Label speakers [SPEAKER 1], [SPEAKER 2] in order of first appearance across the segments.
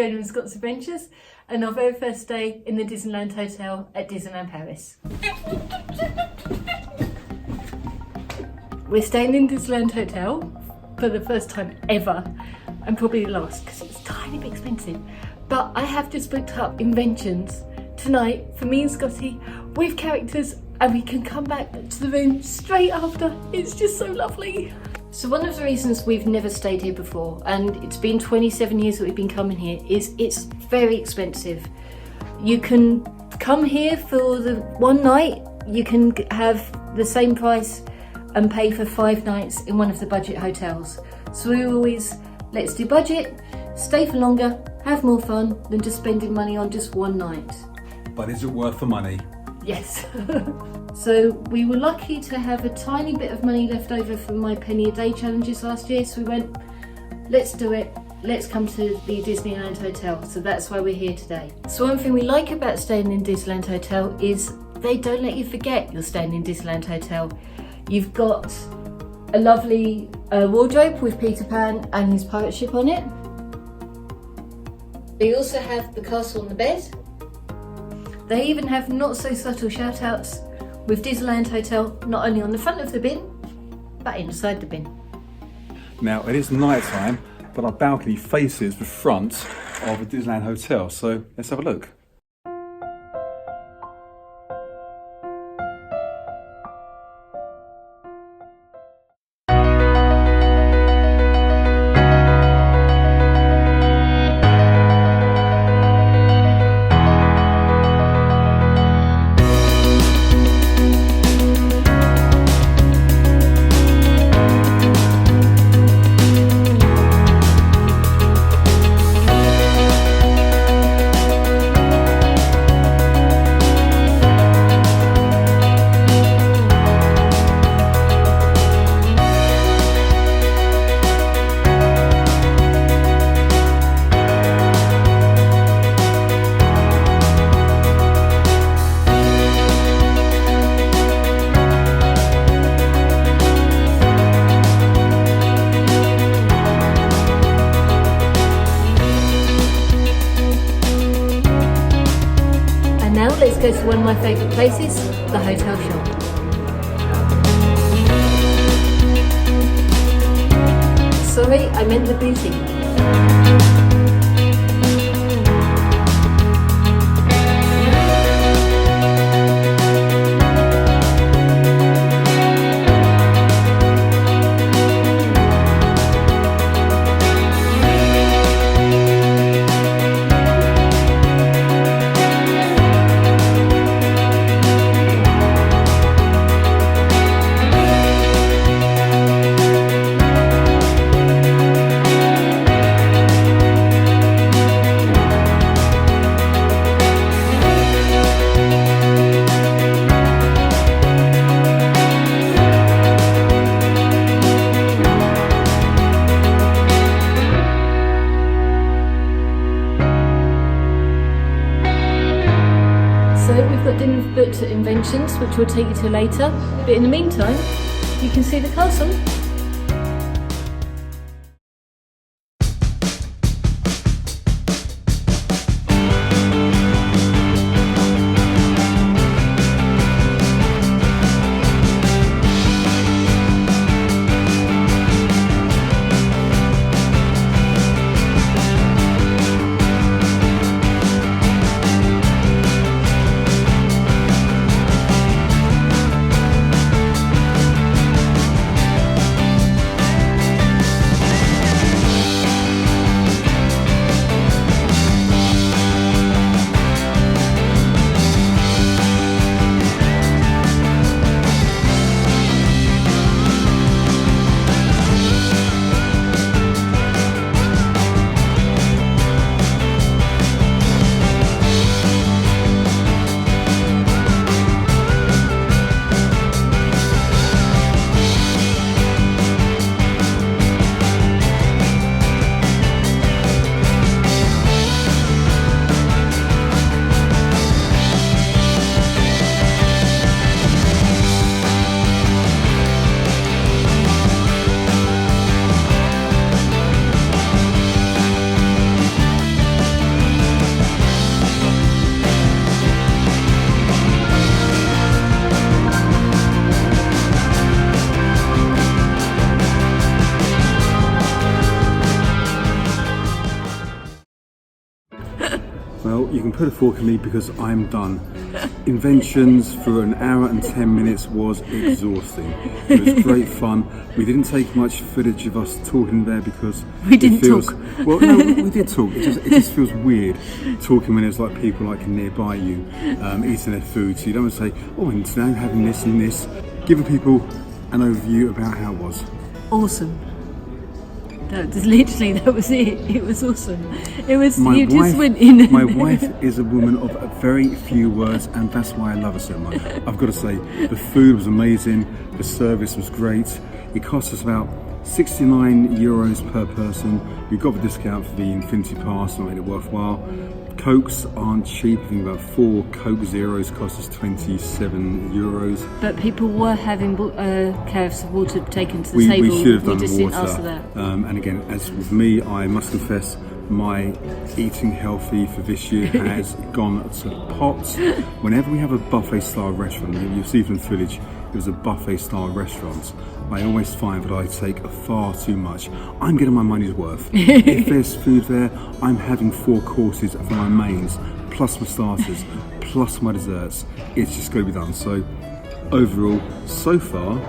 [SPEAKER 1] Fiona and Scott's Adventures and our very first day in the Disneyland Hotel at Disneyland Paris. We're staying in Disneyland Hotel for the first time ever, and probably the last because it's a tiny bit expensive. But I have just booked up Inventions tonight for me and Scotty with characters, and we can come back to the room straight after. It's just so lovely. So one of the reasons we've never stayed here before, and it's been 27 years that we've been coming here, is it's very expensive. You can come here for the one night, you can have the same price and pay for 5 nights in one of the budget hotels. So we're always, let's do budget, stay for longer, have more fun than just spending money on just one night.
[SPEAKER 2] But is it worth the money?
[SPEAKER 1] Yes. So we were lucky to have a tiny bit of money left over from my penny a day challenges last year, so we went, let's do it, let's come to the Disneyland Hotel. So that's why we're here today. So one thing we like about staying in Disneyland Hotel is they don't let you forget you're staying in Disneyland Hotel. You've got a lovely wardrobe with Peter Pan and his pirate ship on it. They also have the castle on the bed. They even have not so subtle shout outs with Disneyland Hotel, not only on the front of the bin, but inside the bin.
[SPEAKER 2] Now it is night time, but our balcony faces the front of the Disneyland Hotel, so let's have a look.
[SPEAKER 1] Now let's go to one of my favourite places, the hotel shop. Sorry, I meant the boutique. So we've got dinner booked at Inventions, which we'll take you to later. But in the meantime, you can see the castle.
[SPEAKER 2] Well, you can put a fork in me because I'm done. Inventions for an hour and 10 minutes was exhausting. It was great fun. We didn't take much footage of us talking there because
[SPEAKER 1] We didn't talk.
[SPEAKER 2] Well, no, we did talk. It just feels weird talking when there's like people like nearby you eating their food. So you don't want to say, oh, and today I'm having this and this. Giving people an overview about how it was.
[SPEAKER 1] Awesome. That was literally, that was it. It was awesome. It was,
[SPEAKER 2] My
[SPEAKER 1] you
[SPEAKER 2] wife,
[SPEAKER 1] just went in.
[SPEAKER 2] My wife is a woman of very few words, and that's why I love her so much. I've got to say, the food was amazing, the service was great. It cost us about 69 euros per person. We got the discount for the Infinity Pass and made it worthwhile. Cokes aren't cheap. I think about 4 Coke Zeros cost us 27 euros.
[SPEAKER 1] But people were having carafes of water taken to the
[SPEAKER 2] We
[SPEAKER 1] table.
[SPEAKER 2] should have done
[SPEAKER 1] we just
[SPEAKER 2] water.
[SPEAKER 1] didn't ask for that.
[SPEAKER 2] And again, as with me, I must confess, my eating healthy for this year has gone to pot. Whenever we have a buffet style restaurant, you'll see from the footage, it was a buffet style restaurant. I always find that I take far too much. I'm getting my money's worth. If there's food there, I'm having 4 courses for my mains, plus my starters, plus my desserts. It's just going to be done. So overall, so far,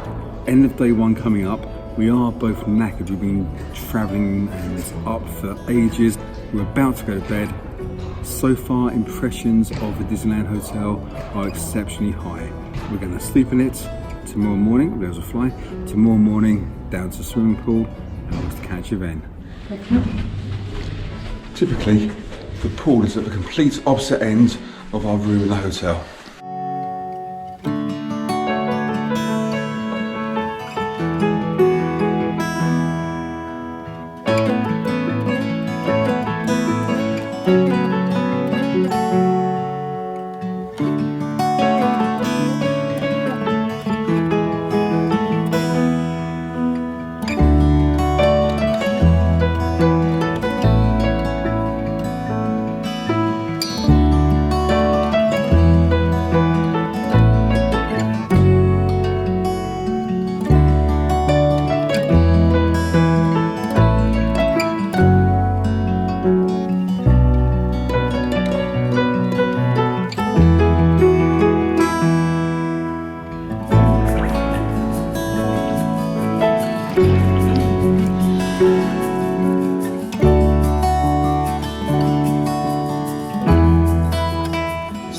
[SPEAKER 2] end of day 1 coming up, we are both knackered. We've been travelling and up for ages. We're about to go to bed. So far, impressions of the Disneyland Hotel are exceptionally high. We're going to sleep in it. Tomorrow morning, there's a fly. Tomorrow morning, down to the swimming pool, and I'll to catch you then. Typically, the pool is at the complete opposite end of our room in the hotel.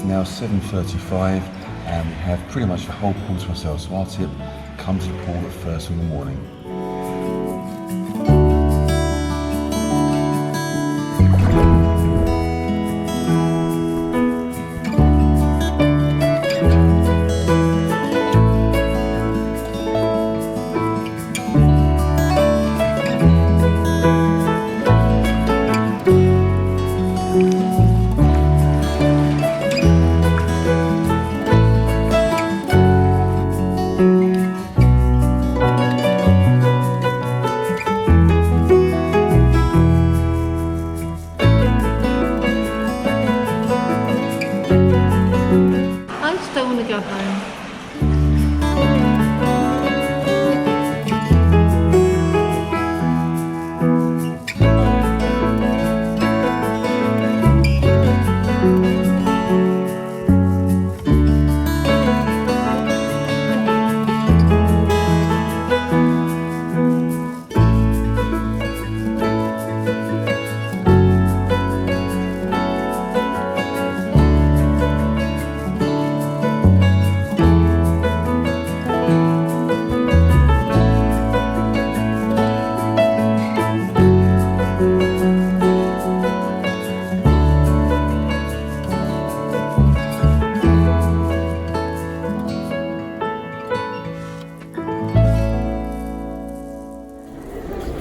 [SPEAKER 2] Now 7:35 and we have pretty much the whole pool to ourselves. So our tip, come to the pool at first thing in the morning.
[SPEAKER 1] I just don't want to go home.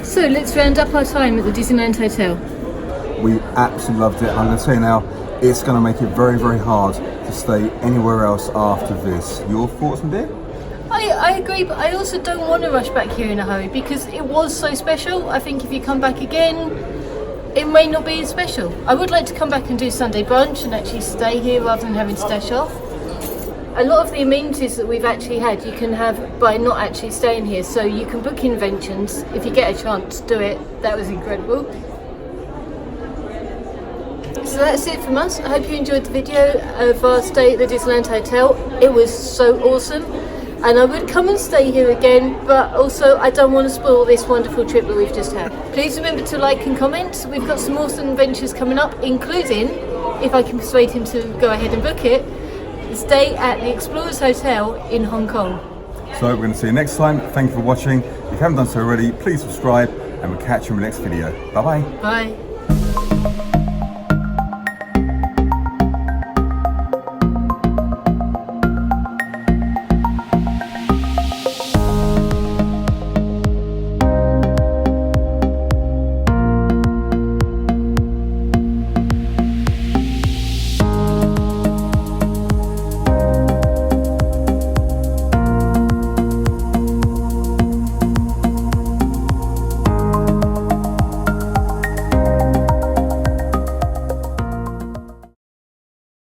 [SPEAKER 1] So let's round up our time at the Disneyland Hotel.
[SPEAKER 2] We absolutely loved it. I'm going to tell you now, it's going to make it very, very hard to stay anywhere else after this. Your thoughts, my dear?
[SPEAKER 1] I agree, but I also don't want to rush back here in a hurry because it was so special. I think if you come back again, it may not be as special. I would like to come back and do Sunday brunch and actually stay here rather than having to dash off. A lot of the amenities that we've actually had you can have by not actually staying here. So you can book Inventions if you get a chance to do it. That was incredible. So that's it from us. I hope you enjoyed the video of our stay at the Disneyland Hotel. It was so awesome. And I would come and stay here again, but also I don't want to spoil this wonderful trip that we've just had. Please remember to like and comment. We've got some awesome adventures coming up, including, if I can persuade him to go ahead and book it, the stay at the Explorers Hotel in Hong Kong.
[SPEAKER 3] So we're going to see you next time. Thank you for watching. If you haven't done so already, please subscribe and we'll catch you in the next video. Bye bye.
[SPEAKER 1] Bye.